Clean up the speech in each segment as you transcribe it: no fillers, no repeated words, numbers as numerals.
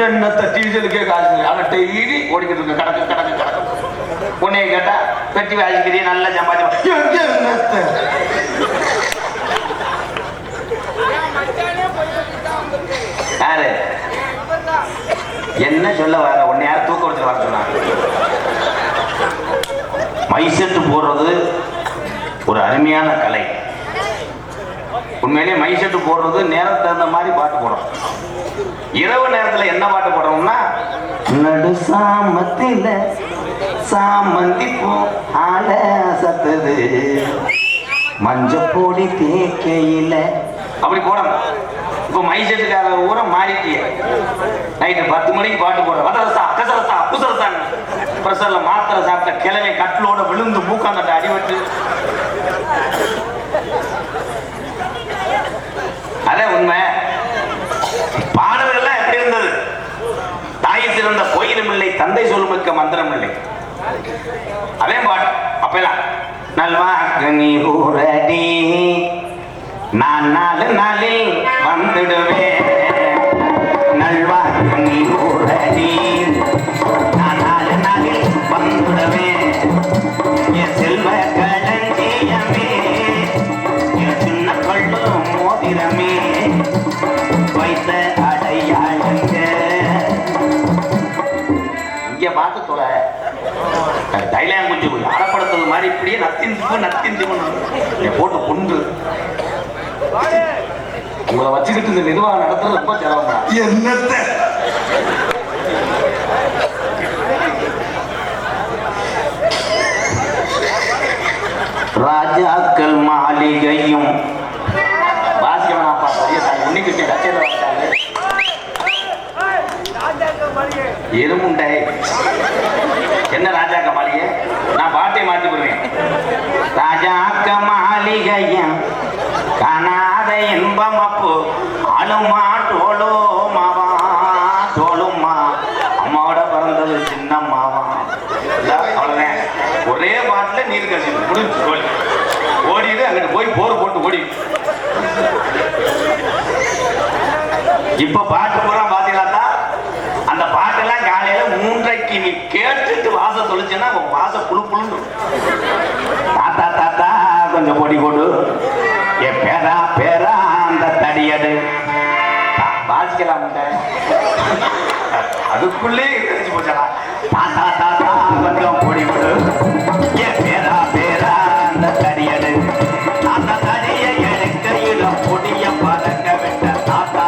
என்னத்த டீசலுக்கே காசு இல்லை. ஆனா டெய்லி ஓடிக்கிட்டு இருக்க கடக்கு கடக்கு கடக்கு. உன்னைய கேட்டா பெட்டி வாசிக்கிறீ நல்லா சம்பாதி என்னத்த யாரு என்ன சொல்ல வர உன்னை யார் தூக்க வச்சு வர சொன்னாங்க? மைசெட்டு போடுறது ஒரு அருமையான கலை. உண்மையிலேயே மைசெட்டு போடுறது நேரத்துக்கு தகுந்த மாதிரி பாட்டு போடுறோம். இரவு நேரத்தில் என்ன பாட்டு போடுறோம்னா நடு சாமத்தில சாமந்தி பூ ஆல சத்துது மஞ்ச பொடி தேக்கையில அப்படி போடணும். இப்போ மைசெட்டுக்கார ஊரை மாறிட்டிய. நைட்டு 10 மணிக்கு பாட்டு போடுறோம். வதரசா கசரசா புசரசான்னு பிரசர்ல மாத்திரை சாப்பிட்ட கிழமை கட்டிலோட விழுந்து மூக்காந்தட்ட அடிபட்டு அதே உண்மை. பாடல்கள்லாம் எப்படி இருந்தது? தாய் சிறந்த கோயிலும் இல்லை, தந்தை சொல்லுமிக்க மந்திரம் இல்லை. அதே பாட்டு அப்பெல்லாம் நல்வாக்கு நீ ஊரடி நான் 4 நாளில் வந்துடுவேன். நல்வாக்கு நீ ஊரடி நான் 4 நாளில் வந்துடுவேன். என் செல்வ களஞ்சியமே என் சின்ன கொள்ளு மோதிரமே வைத்த அடையாளங்க. இங்க பார்த்து தொலை தைலம் கொஞ்சம் அறப்படுத்துறது மாதிரி இப்படியே நத்திந்து போட்டு கொண்டு உங்களை வச்சுக்கிட்டு இந்த நிர்வாகம் நடத்துறது ரொம்ப சிரமம். என்னத்த ராஜாக்கள் மாளிகையும் பாசியவனாப்பா சரியா உன்னிக்கிட்டு கச்சேரி வச்சாங்க எறுமுண்டை என்ன ராஜாக்க மாளிகை? நான் பாட்டை மாற்றி போடுவேன். ராஜாக்க மாளிகையும் காணாத இன்பம் அப்போ ஆளுமா டோலுமாவா டோலுமா அம்மாவோட பிறந்தது சின்னம்மாவா. அவ்வளவுதான். ஒரே பாட்டுல நீர் கட்சி முடிஞ்சு ஓடிடு. அங்கிட்டு போய் போர் போட்டு ஓடி. இப்ப பாட்டு பூரா பாத்தீங்களா? அந்த பாட்டெல்லாம் காலையில 3:30 நீ கேட்டுட்டு வாச தொலைச்சுன்னா வாச புழு புழுன்னு தாத்தா தாத்தா கொஞ்சம் பொடி போடு என் பேரா பேரா அந்த தடியடு வாசிக்கலாம். அதுக்குள்ளே தெரிஞ்சு போச்சா தாத்தா தாத்தா கொஞ்சம் பொடி போடு என் பேரா பேரா அந்த தடியடு அந்த தடியை எடுக்கையில பொடிய பதங்க விட்ட தாத்தா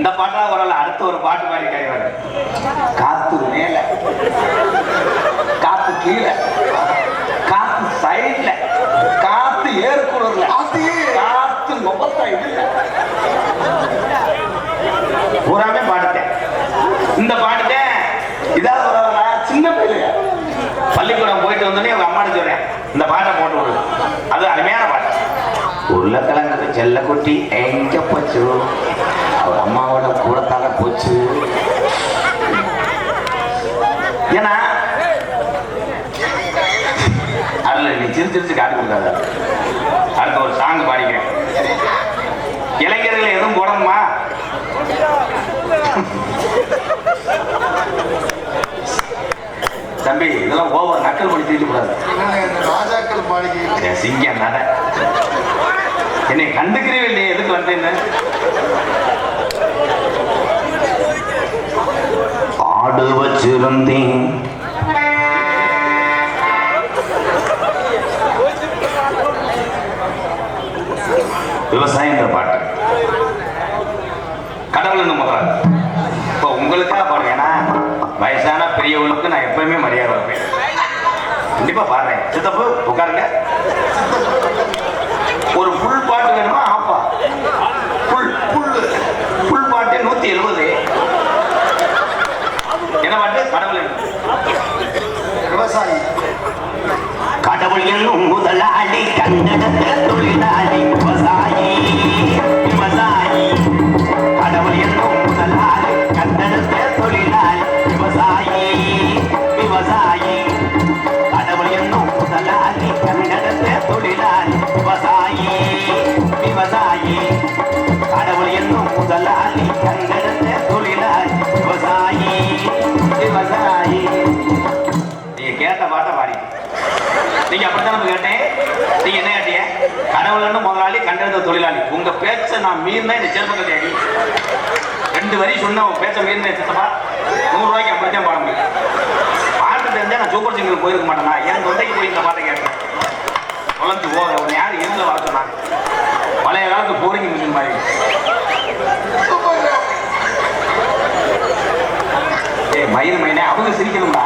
இந்த பாட்டா வரல. அடுத்த ஒரு பாட்டு மாதிரி கைவாரு. காத்து மேல காத்து கீழே காத்து சைட்ல காத்து ஏற்குறதுல காத்து முகத்தா இல்ல பூராமே பாட்டுட்டேன். இந்த பாட்டுட்டேன் இதாவது வரல. சின்ன பிள்ளைய பள்ளிக்கூடம் போயிட்டு வந்தோடனே அவங்க அம்மாட்ட சொல்றேன் இந்த பாட்டை போட்டு விடு. அது அருமையான பாட்டு. உருளைக்கிழங்கு செல்ல குட்டி எங்க போச்சு அவர் அம்மாவோட கூடத்தாக போச்சு. ஏன்னா அதுல நீ சிரிச்சு காட்டி கொடுக்காத. அடுத்த ஒரு சாங் பாடிக்கிறேன். இளைஞர்கள் எதுவும் போடணுமா? தம்பி இதெல்லாம் ஓவர் நக்கல் பண்ணி தீர்த்து கூடாது. ராஜாக்கள் மாளிகை சிங்க நட என்னை கண்டுக்கிறவே இல்லையே எதுக்கு வந்தேன்னு. ஆடு வச்சிருந்தேன் விவசாயன்ற பாட்டு கடவுள் என்ன முதலாது. இப்போ உங்களுக்காக பாருங்க. ஏன்னா வயசான பெரியவங்களுக்கு நான் எப்பயுமே மரியாதை வைப்பேன். கண்டிப்பா பாடுறேன். சித்தப்பு உட்காருங்க. ஒரு புல் பாட்டு வேணுமா? ஆப்பா புல் புல் புல் பாட்டு 170. என்ன பாட்டு? கடவுள் விவசாயி. கடவுள் என்னும் முதலாளி கண்டெடுத்த தொழிலாளி விவசாயி விவசாயி. கடவுள் என்னும் முதலாளி கண்டெடுத்த தொழிலாளி விவசாயி விவசாயி. கடவுள் என்னும் முதலாளி நீங்க அப்படித்தான் கேட்டேன். நீங்க என்ன கேட்டீங்க? கடவுள்னு முதலாளி, கண்டெடுத்த தொழிலாளி. உங்க பேச்ச நான் மீறினா இந்த சேர்ப்பை தேடி 2 வரி சொன்ன உங்க பேச்ச மீறின சித்தப்பா 100 ரூபாய்க்கு அப்படித்தான் பாட முடியும். பாட்டு தெரிஞ்சா நான் சூப்பர் சிங்கர் போயிருக்க மாட்டேனா? என் தொண்டைக்கு போய் இந்த பாட்டை கேட்கிறேன். குழந்தை போத யாரு இருந்த வர சொன்னாங்க. பழைய காலத்து போரிங் மிஷின் மாதிரி. ஏ மயிர் மைனே அவங்க சிரிக்கணும்டா.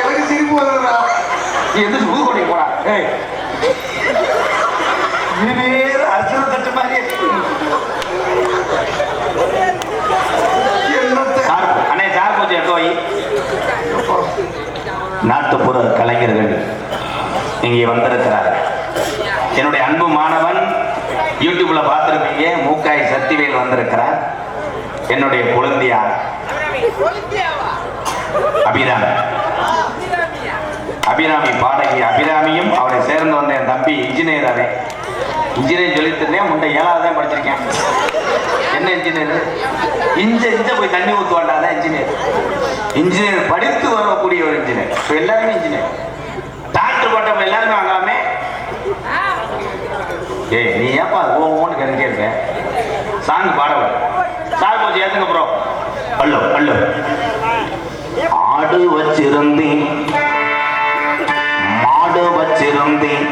எனக்கு சிரிப்பு வருதுடா. நீ எந்த புதுக்கோட்டை போடா. ஏய் இது அர்ஜுன தட்டு மாதிரி. அண்ணே சார் கொஞ்சம் எடுத்து வை. நாட்டுப்புற கலைஞர்கள் இங்கே வந்திருக்கிறார். என்னுடைய அன்பு மாணவன், யூடியூப்ல பார்த்திருப்பீங்க, மூக்காய் சக்திவேல் வந்திருக்கிறார். என்னுடைய குழந்தையார் அபிராமி பாடகி அபிராமியும் அவரை சேர்ந்து வந்த என் தம்பி இன்ஜினியர். அவன் இன்ஜினியர் சொல்லிட்டுருந்தேன். முண்டை 7வது தான் படிச்சிருக்கேன். என்ன இன்ஜினியர்? இஞ்ச போய் தண்ணி ஊற்றுவாண்டாதான் இன்ஜினியர். இன்ஜினியர் படித்து வரக்கூடிய ஒரு இன்ஜினியர். இப்போ எல்லாருமே இன்ஜினியர். டாக்டர் பட்டம் எல்லாருமே வாங்கலாமே. ஏய் நீ ஏப்பா ஓன்னு கருங்கே இருக்க? சாங் பாடவ சார் கொஞ்சம் ஏத்துங்க ப்ரோ. அல்லோ அல்லோ ஆடு வச்சிருந்தேன், மாடு வச்சிருந்தேன்,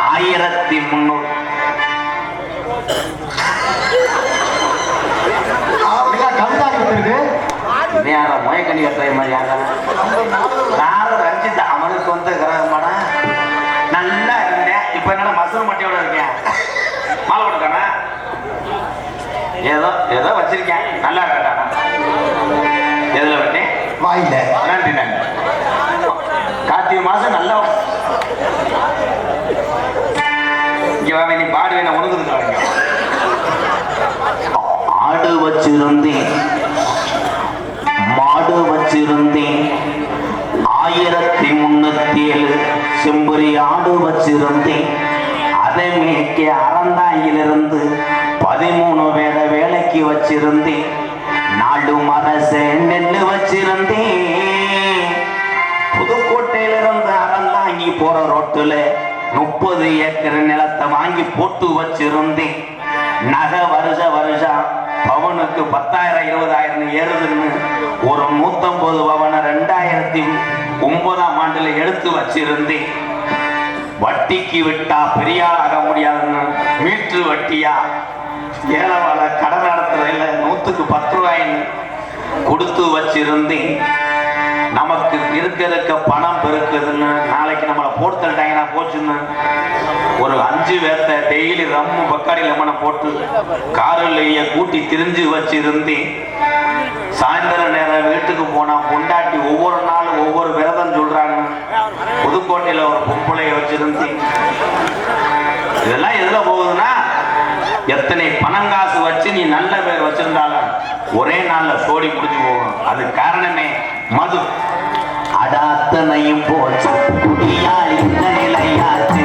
1300 மயக்கணி கட்டுற மாதிரி ரஞ்சித் அவனுக்கு வந்து கிரகமான நல்லா இருந்தேன். இப்ப என்னடா மசூர் மட்டியோட இருக்கேன். மாலை போட்டுக்கானா ஏதோ ஏதோ வச்சிருக்கேன். நல்லா இருக்கட்டானா? எதுல விட்டேன்? வாயில. நன்றி நன்றி. கார்த்திகை மாசம் நல்லா இங்க வாங்க. நீ பாடுவே நான் உணர்ந்து. ஆடு வச்சிருந்தேன், மாடு வச்சிருந்தேன், 1307 செம்புரி ஆடு வச்சிருந்தேன். அதை மேய்க்க அறந்தாயிலிருந்து 13 வேத வேலைக்கு வச்சிருந்தேன். 4 மரச நெல்லு வச்சிருந்தேன். புதுக்கோட்டையிலிருந்து அறந்தாங்கி போற ரோட்டுல 30 ஏக்கர் நிலத்தை வாங்கி போட்டு வச்சிருந்தேன். நகை வருஷம் பவனுக்கு 10,000 20,000 ஏறுதுன்னு ஒரு 150 பவனை 2009ஆம் ஆண்டுல எடுத்து வச்சிருந்தேன். வட்டிக்கு விட்டா பெரியார் ஆக முடியாதுன்னு மீட்டர் வட்டியா ஏழவாழ கடன் நடத்துறதுல 100க்கு 10 ரூபாய்ன்னு கொடுத்து வச்சிருந்தேன். நமக்கு இருக்க பணம் பெருக்குதுன்னு நாளைக்கு நம்மளை போட்டு தள்ளிட்டாங்கன்னா போச்சுன்னு ஒரு 5 பேர்த்த டெய்லி ரம்மு பக்காடி லெமனை போட்டு காரிலேயே கூட்டி திரிஞ்சு வச்சிருந்தேன். சாயந்தரம் நேரம் வீட்டுக்கு போனா பொண்டாட்டி ஒவ்வொரு நாளும் ஒவ்வொரு விரதம் சொல்றாங்க. புதுக்கோட்டையில ஒரு பொம்பளைய வச்சிருந்தேன். இதெல்லாம் எதுல போகுதுன்னா, எத்தனை பணம் காசு வச்சு நீ நல்ல பேர் வச்சிருந்தாலும் ஒரே நாள்ல சோடி முடிஞ்சு போகும். அது காரணமே மது. அடாத்தனையும் போச்சு குடியால் இந்த நிலையாச்சு.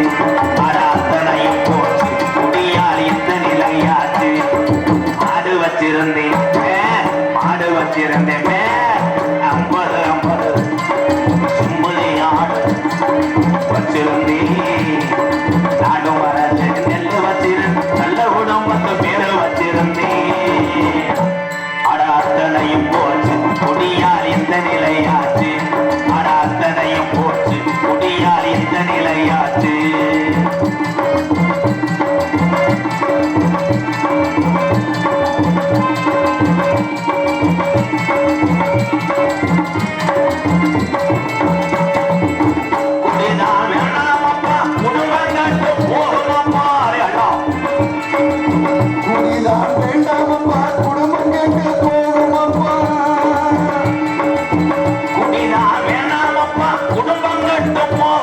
அடாத்தனையும் போச்சு குடியால் இந்த நிலையாச்சு. ஆடு வச்சிருந்தேன், ஆடு வச்சிருந்தேன் 50 சும்புலி ஆடு வச்சிருந்தேன். நாடு வரச்சு நெல்லு வச்சிருந்தேன். நல்ல குடும்பத்து பேரு வச்சிருந்தேன். அடாத்தனையும் போச்சு குடியால் இந்த நிலையாச்சு. அடாத்தனையும் போச்சு குடியால் இந்த நிலையாச்சு. குடிதான் வேண்டாமப்பா குடும்பம் கட்டும்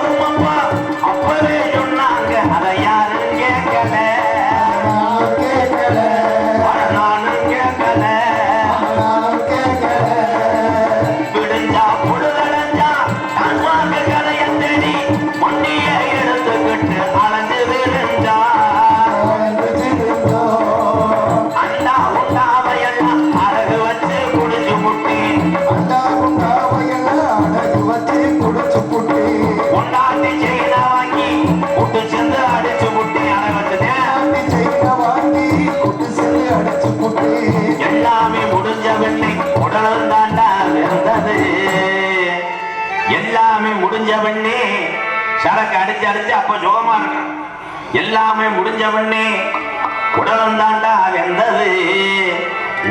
சரக்கு அடிச்சு அடிச்சு அப்ப சுகமா இருக்கு. எல்லாமே முடிஞ்சவண்ணே உடலம் தாண்டா வெந்தது.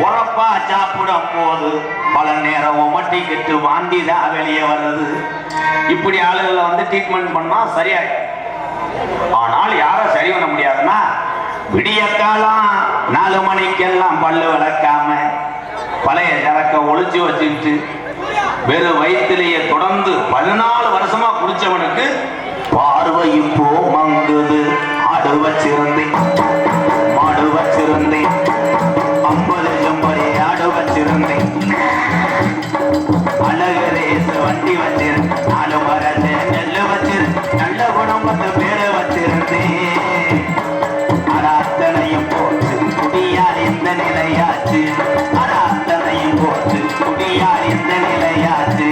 உரப்பா சாப்பிடும் போது பல நேரம் ஒமட்டிக்கிட்டு வாந்திதான் வெளியே வருது. இப்படி ஆளுகளை வந்து ட்ரீட்மெண்ட் பண்ணா சரியாயிடும். ஆனால் யாரும் சரி பண்ண முடியாதுன்னா விடிய காலம் 4 மணிக்கெல்லாம் பல்லு விளக்காம பழைய சரக்க ஒளிச்சு வச்சுக்கிட்டு வெறும் வயிற்றிலேயே தொடர்ந்து 14 வருஷமா குடிச்சவனுக்கு பார்வை இப்போ மங்குது. ஆடு வச்சிருந்தேன், மாடு வச்சிருந்தேன், 50 செம்பரி ஆடு வச்சிருந்தேன், அழகு ரேச வண்டி வச்சிருந்தேன், 4 மரத்தை நெல்லு வச்சிருந்தேன், நல்ல குடும்பத்து பேரை வச்சிருந்தேன். அத்தனையும் போட்டு குடியார் எந்த நிலையாச்சு, அத்தனையும் போட்டு குடியார் எந்த நிலையாச்சு.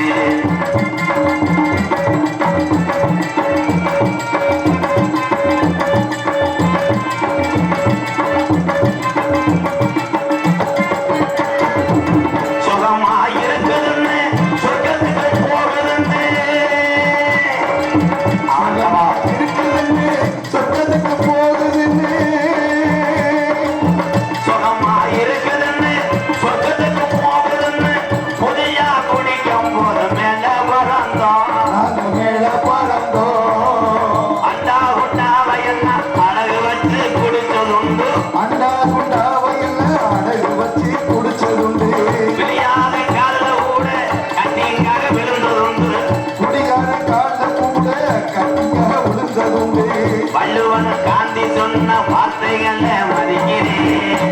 வள்ளுவன் காந்தி சொன்ன வார்த்தைகளை மதிக்கிறேன்.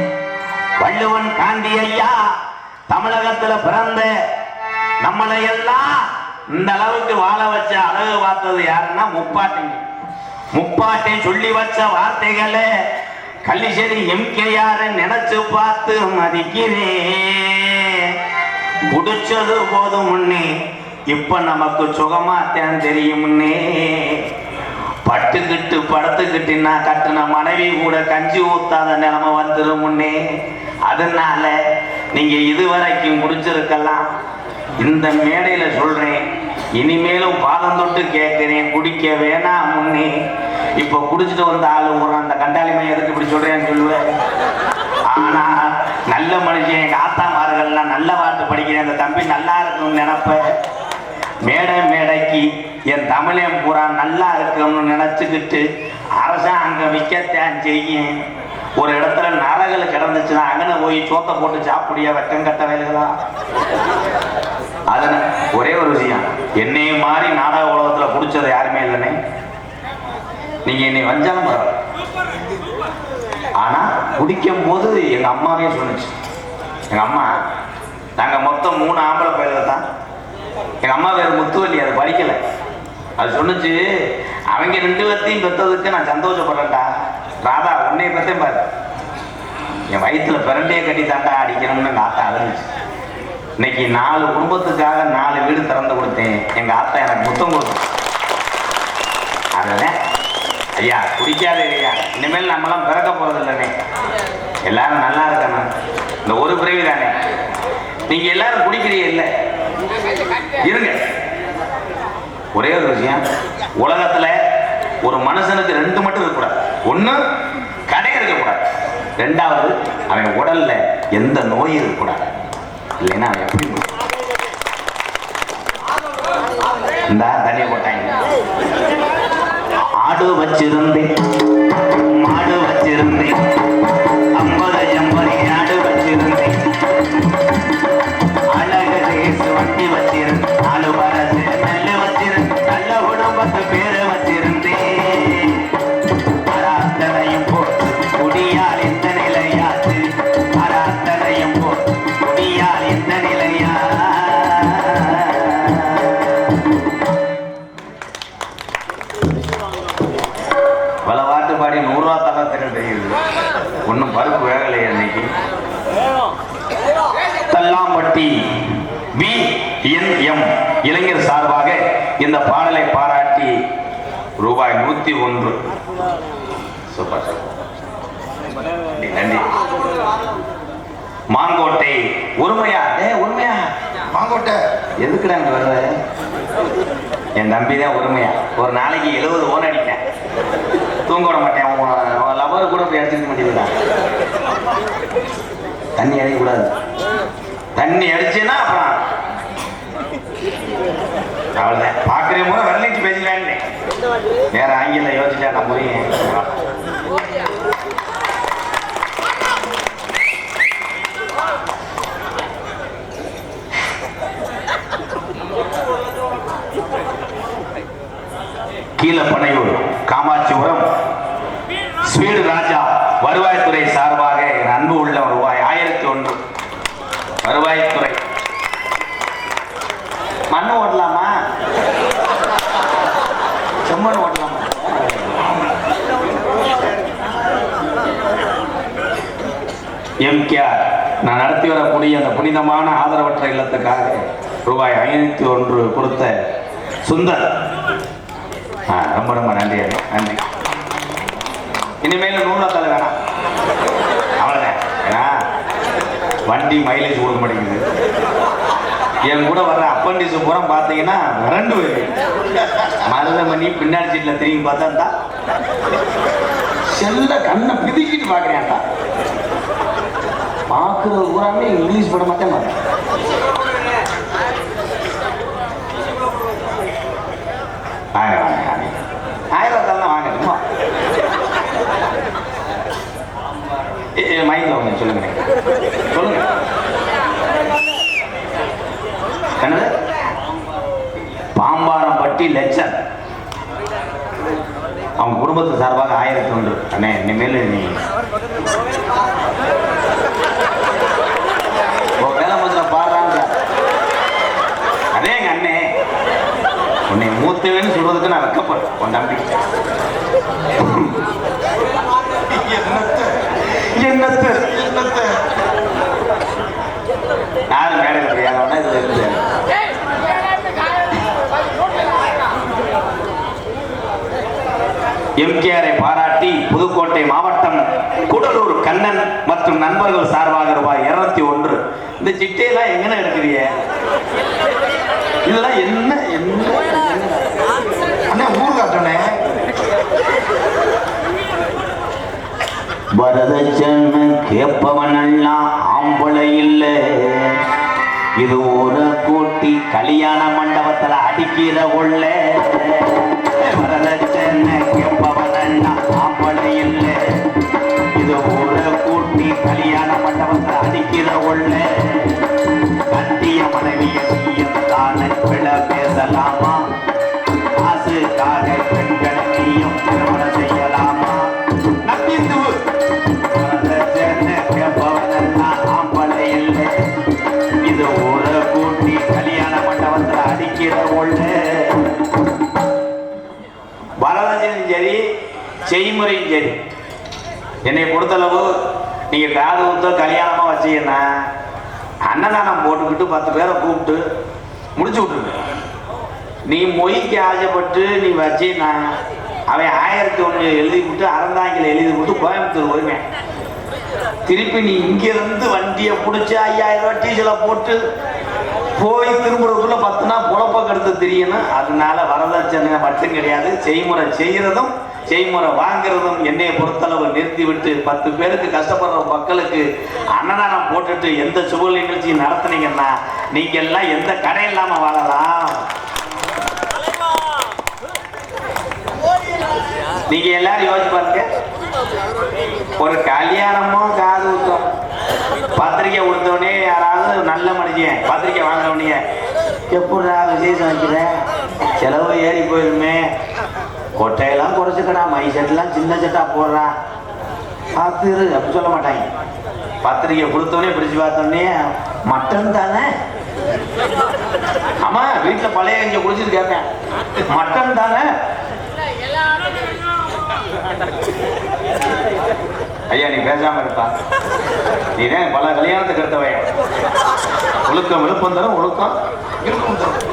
வள்ளுவன் காந்தி ஐயா தமிழகத்துல பிறந்த நம்மளை எல்லாம் இந்த அளவுக்கு வாழ வச்ச அழகு பார்த்தது யாருன்னா முப்பாட்டை சொல்லி வச்ச வார்த்தைகளை கள்ளிச்சேரி எம்கேஆர் நினைச்சு பார்த்து மதிக்கிறேன். குடிச்சது போதும் முன்னே இப்ப நமக்கு சுகமாத்தான் தெரியும் முன்னே. பட்டுக்கிட்டு படுத்துக்கிட்டு நான் கட்டின மனைவி கூட கஞ்சி ஊத்தாத நிலைமை வந்துடும் முன்னே. அதனால நீங்க இதுவரைக்கும் குடிச்சிருக்கலாம். இந்த மேடையில சொல்றேன், இனிமேலும் பாதம் தொட்டு கேட்கிறேன், குடிக்க வேணாம் முன்னே. இப்ப குடிச்சிட்டு வந்த ஆளு ஒரு அந்த கண்டாளிமை எதுக்கு இப்படி சொல்றேன்னு சொல்லுவேன். ஆனா நல்ல மனுஷன் எங்க ஆத்தாமார்கள்லாம் நல்ல பாட்டு படிக்கிறேன், அந்த தம்பி நல்லா இருக்கும்னு நினைப்பேன். மேடைக்கு என் தமிழன் பூரா நல்லா இருக்கும்னு நினைச்சுக்கிட்டு அரசாங்கம் விற்கத்தான் செய்யும். ஒரு இடத்துல நரகள் கிடந்துச்சுன்னா அங்கன போய் சோத்தை போட்டு சாப்பிடியா வெக்கம் கட்ட வேலைகளா? அதன ஒரே ஒரு விஷயம், என்னைய மாதிரி நாடக உலகத்துல குடிச்சது யாருமே இல்லைனே. நீங்க என்னை வஞ்சாலும் பரவாயில்ல. ஆனா குடிக்கும் போது எங்க அம்மாவே சொன்னிச்சு. எங்க அம்மா, நாங்க மொத்தம் 3 ஆம்பளை பயிர்கள் தான். எங்க அம்மா வேறு முத்துவல்லி, அது படிக்கல. அது சொன்னிச்சு, அவங்க 2 பேர்த்தையும் பெற்றதுக்கு நான் சந்தோஷப்படுறேன்டா. ராதா உன்னைய பத்தேன் பாரு, என் வயிற்றுல பிறண்டையே கட்டி தாண்டா அடிக்கணும்னு எங்க ஆத்தா அழுந்துச்சு. இன்னைக்கு 4 குடும்பத்துக்காக 4 வீடு திறந்து கொடுத்தேன். எங்க ஆத்தா எனக்கு முத்தம் கொடுத்தேன். அதெல்லாம் ஐயா குடிக்காதே ஐயா, இனிமேல் நம்மளாம் பிறக்க போறது இல்லைனே. எல்லாரும் நல்லா இருக்கணும், இந்த ஒரு பிறவி தானே. நீங்க எல்லாரும் குடிக்கிறீங்க இல்லை, இருங்க. ஒரே ஒரு விஷயம், உலகத்துல ஒரு மனுஷனுக்கு 2 மட்டும் இருக்கக்கூடாது. 1 கடை இருக்கக்கூடாது, 2வது அவன் உடல்ல எந்த நோய் இருக்கக்கூடாது. இல்லைன்னா அவன் எப்படி இந்த தண்ணியை போட்டாங்க. ஆடு வச்சிருந்தேன், மாடு வச்சிருந்தேன், 50 செம்பரி ஆடு வச்சிருந்தேன், அழகு ரேசு வண்டி வச்சிருந்தேன், 4 மரத்து நெல்லு வச்சிருந்தேன், நல்ல குடும்பத்து பேரு வச்சிருந்தேன். அத்தனையும் போட்டு குடியால் எந்த நிலையாச்சு, அத்தனையும் போட்டு குடியால் எந்த நிலையா. பல பாட்டு பாடி 100 ரூபா தரத்துக்கு தெரியுது, ஒன்றும் பருப்பு வேகலை. அன்னைக்கு தல்லாம்பட்டி VNM இளைஞர் சார்பாக இந்த பாடலை பாராட்டி ரூபாய் 101. சூப்பர், நன்றி. மாங்கோட்டை உரிமையா? உரிமையா மாங்கோட்டை எதுக்குடா வர்ற? என் தம்பி தான் உரிமையா ஒரு நாளைக்கு 70 ஓன் அடிப்பேன், தூங்க விட மாட்டேன். அவன் லவர் கூட போய் அடிச்சிருக்க மாட்டேங்கிறான். தண்ணி அடிக்கக்கூடாது, தண்ணி அடிச்சேன்னா அப்புறம் அவ்வளோதான். பார்க்குற முறை வரலிச்சு பேசிக்கலான்னு வேற ஆங்கில யோசிச்சா நான் புரியும். கீழப்பனையூர் காமாட்சிபுரம் ஸ்வீடு ராஜா வருவாய்த்துறை சார்பாக என் அன்பு உள்ள ரூபாய் 1001 வருவாய்த்துறை. மண்ணு ஓட்டலாமா, செம்மண் ஓட்டலாமா? எம்கேஆர் நான் நடத்தி வரக்கூடிய அந்த புனிதமான ஆதரவற்ற இல்லத்துக்காக ரூபாய் 501 கொடுத்த சுந்தர், ரொம்ப ரொம்ப நன்றி நன்றி. இனிமேல் நூலத்தில் வேணாம், அவ்வளோதான். ஏன்னா வண்டி மைலேஜ் கொடுக்க மாட்டேங்குது. என் கூட வர்ற அப்பண்டிஸ் பூரா பார்த்தீங்கன்னா மிரண்டு வருது. மருதமணி பின்னாடி சீட்டில் திரும்பி பார்த்தா செல்ல கண்ணை பிதிக்கிட்டு பார்க்குறேன்டா. பார்க்குறது பூராமே இங்கிலீஷ் படம் மட்டும் பார்த்தேன். வாங்க வாங்க வாங்க, 1000 வாங்கட்டுமா? மைண்டில் வாங்க, சொல்லுங்க சொல்லுங்க. என்னது? பாம்பாரம்பட்டி லட்சன் அவங்க குடும்பத்து சார்பாக 1001. அண்ணே இனிமேல் நீ வேலை மந்திரம் பாடுறாங்க. அதே எங்க அண்ணே உன்னை மூத்தவேன்னு சொல்றதுக்கு நான் வைக்கப்பட்டேன். உன் தம்பி என்னத்த யாரு மேடையில் கிடையாதுன்னா இதுல இருந்து எம்கேஆரை பாராட்டி புதுக்கோட்டை மாவட்டம் கூடலூர் கண்ணன் மற்றும் நண்பர்கள் சார்பாக ரூபாய் 201. இந்த சிட்டையெல்லாம் எங்கன்னு எடுக்கிறீங்க? இதெல்லாம் என்ன என்ன ஊர் காட்டணே? வரதட்சணை கேட்பவன் எல்லாம் ஆம்பளை இல்லை, இது ஒரு கூட்டி கல்யாண மண்டபத்துல அடிக்கிற உள்ள. வரதட்சணை கேட்பவன் எல்லாம் ஆம்பளை இல்லை, இது ஒரு கூட்டி கல்யாண மண்டபத்துல அடிக்கிற உள்ள. கட்டிய மனைவியை தானே பிழ பேசலாமா? காசுக்காக பெண்களை நீயும் திருமணம் செய்யலாமா? இது ஒரு கூட்டி கல்யாண மண்டபத்தில் அடிக்கிற ஒண்ணு. வரதட்சணையும் சரி செய்முறையும் சரி, என்னை பொறுத்தளவு நீங்க காது ஊத்த கல்யாணமா வச்சீங்கன்னா அன்னதானம் போட்டுக்கிட்டு 10 பேரை கூப்பிட்டு முடிச்சு விட்டுருக்கு. நீ மொய்க்கு ஆசைப்பட்டு நீ வச்சீன்னா அவன் 1001 எழுதி விட்டு அறந்தாங்கில எழுதி விட்டு கோயம்புத்தூர் வருவேன். திருப்பி நீ இங்கிருந்து வண்டியை பிடிச்சி 5000 ரூபாய் டீசலை போட்டு போய் திரும்புறதுக்குள்ள 10 நாள் பொழப்ப கெடுத்து தெரியணும். அதனால வரதட்சணை மட்டும் கிடையாது, செய்முறை செய்யறதும் செய்முறை வாங்குறதும் என்னை பொறுத்தளவு நிறுத்தி விட்டு 10 பேருக்கு கஷ்டப்படுற மக்களுக்கு அன்னதானம் போட்டுட்டு எந்த சுப நிகழ்ச்சி நடத்துனீங்கன்னா நீங்க எல்லாம் எந்த கடை இல்லாம வாழலாம். நீங்க எல்லாரும் யோசிச்சு பாருங்க, ஒரு கல்யாணமோ காது ஊத்தம் பத்திரிக்கை கொடுத்தவனே யாராவது நல்ல மனுஷன் பத்திரிக்கை வாங்கினவனே எப்படா விசேஷம் வைக்கிற, செலவு ஏறி போயிருமே, கொட்டையெல்லாம் குறைச்சிக்கடா, மை செட்டெல்லாம் சின்ன செட்டா போடுறா, பார்த்துரு அப்படி சொல்ல மாட்டாங்க. பத்திரிக்கை கொடுத்தவனே பிடிச்சு பார்த்தோன்னே மட்டன் தானே, ஆமா வீட்டில் பழைய கஞ்சி குடிச்சிட்டு கேட்பேன், மட்டன் தானே. ஐயா நீ பேசாம இருப்பா, நீதான் பல கல்யாணத்துக்கு எடுத்தவையா. ஒழுக்கம் விழுப்பம் தரும், ஒழுக்கம்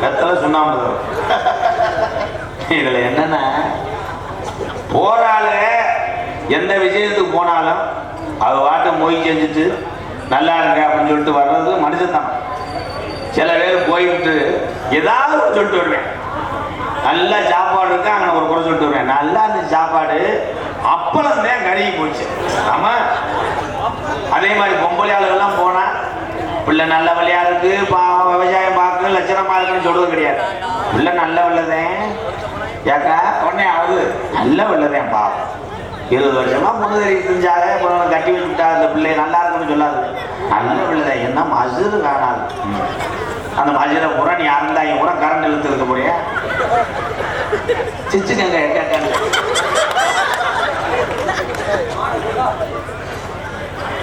கத்தல சுண்ணாம்பு தரும். இதுல என்னன்னா போறாளு எந்த விஷயத்துக்கு போனாலும் அவ வாட்ட மொய் செஞ்சுட்டு நல்லா இருக்க அப்படின்னு சொல்லிட்டு வர்றது மனுஷன். சில பேர் போய்விட்டு ஏதாவது சொல்லிட்டு வருவேன், நல்ல சாப்பாடு இருக்கு, அங்கே ஒரு குறை சொல்லிட்டு வருவேன். நல்லா இருந்துச்சு சாப்பாடு, அப்பளம் தான் கருகி போச்சு. ஆமா, அதே மாதிரி பொம்பளை ஆளுகள்லாம் போனா பிள்ளை நல்ல வழியா இருக்கு, விவசாயம் பார்க்க லட்சணமா இருக்குன்னு சொல்றது கிடையாது. பிள்ளை நல்ல வெள்ளதேன் ஏக்கா உடனே ஆகுது, நல்ல வெள்ளதேன் பாவம், 20 வருஷமா பொண்ணு தெரிவித்து செஞ்சாலே கட்டி வச்சுட்டா அந்த பிள்ளை நல்லா இருக்குன்னு சொல்லாது. நல்ல வெள்ளதேன் என்ன மசுறு காணாது. அந்த மஜில பூரா நீ அறந்தாங்க பூரா கரண்ட் இழுத்து இருக்க முடிய சிச்சுக்கங்க.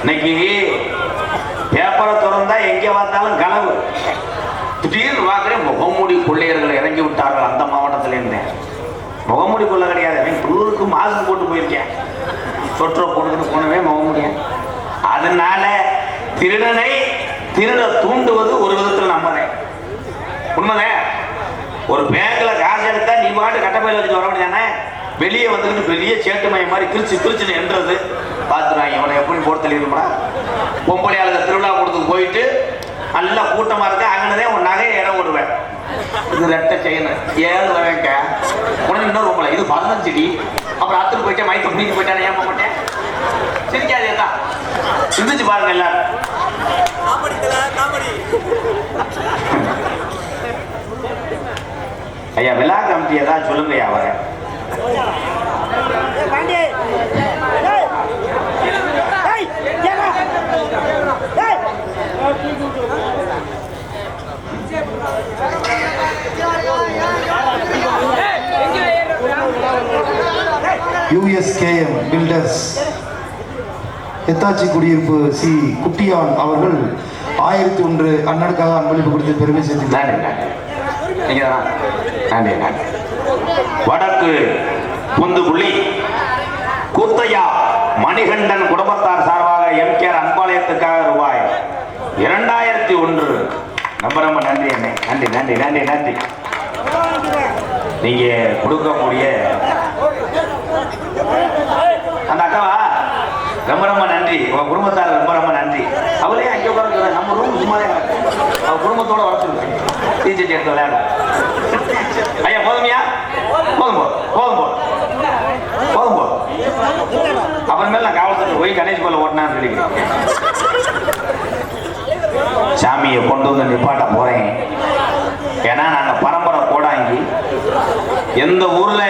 இன்னைக்கு பேப்பரை திறந்தா எங்க பார்த்தாலும் கனவு. திடீர்னு பார்க்குறேன் முகமூடி கொள்ளையர்கள் இறங்கி விட்டார்கள் அந்த மாவட்டத்துல இருந்தேன். முகமூடி கொள்ள கிடையாது, குளிருக்கு மாஸ்க் போட்டு போயிருக்கேன், சொற்ற போட்டுக்கிட்டு போனவே முகமூடிய. அதனால திருடனை திருட தூண்டுவது ஒரு விதத்தில் நம்புறேன், உண்மைதான். ஒரு பேங்க்ல காசு எடுத்தா நீ பாட்டு கட்டப்பையில் வச்சுட்டு வர முடியாதானே, வெளியே வந்துக்கிட்டு பெரிய சேட்டுமயம் மாதிரி கிரிச்சுன்னு என்றது பார்த்துருவாங்க. இவனை எப்படி போட்டு தள்ளிடுமா. பொம்பளை ஆளுங்க திருவிழா கொடுத்துக்கு போயிட்டு நல்லா கூட்டமா இருக்கு, அங்கனதே உன் நகையை இடம் விடுவேன். இது ரெட்டை செய்யணும் 7 வரேங்க உடனே இன்னொரு பொம்பளை இது 15 அப்புறம் அத்துட்டு போயிட்டேன் மைக்க பிடிக்க போயிட்டானே ஏன் மாட்டேன். சிரிக்காதே தான் சிந்திச்சு பாருங்க எல்லாரும். ஐயா விழா கமிட்டி ஏதாவது சொல்லுங்க ஐயா. வர USKM பில்டர்ஸ் எத்தாச்சி குடியிருப்பு சி குட்டியான் அவர்கள் 1001 அண்ணனுக்காக அன்பளிப்பு கொடுத்து பெருமை சேர்த்துக்கிறார். வடக்கு புந்துகுழி கூத்தையா மணிகண்டன் குடும்பத்தார் சார்பாக எம்கேஆர் அன்பாலயத்துக்காக ரூபாய் 2001. ரொம்ப நன்றி அண்ணே, நன்றி நன்றி நன்றி நன்றி. நீங்க கொடுக்கக்கூடிய அந்த அக்காவா ரொம்ப நன்றி, உங்க குடும்பத்தார் ரொம்ப நன்றி. அவளே அங்கே உட்காந்து நம்ம ரூம் சும்மாவே அவ குடும்பத்தோட வர சொல்லுங்க, டீச்சர் எடுத்து விளையாட. ஐயா போதுமையா, போதும் போதும் போதும் போதும் போதும். அப்புறமேல நான் காவல்துறை போய் கணேஷ் கோல ஓட்டினான்னு சொல்லிக்கிறேன். சாமியை கொண்டு வந்து நிப்பாட்ட போறேன். ஏன்னா நாங்க பரம்பரை கோடாங்கி, எந்த ஊர்ல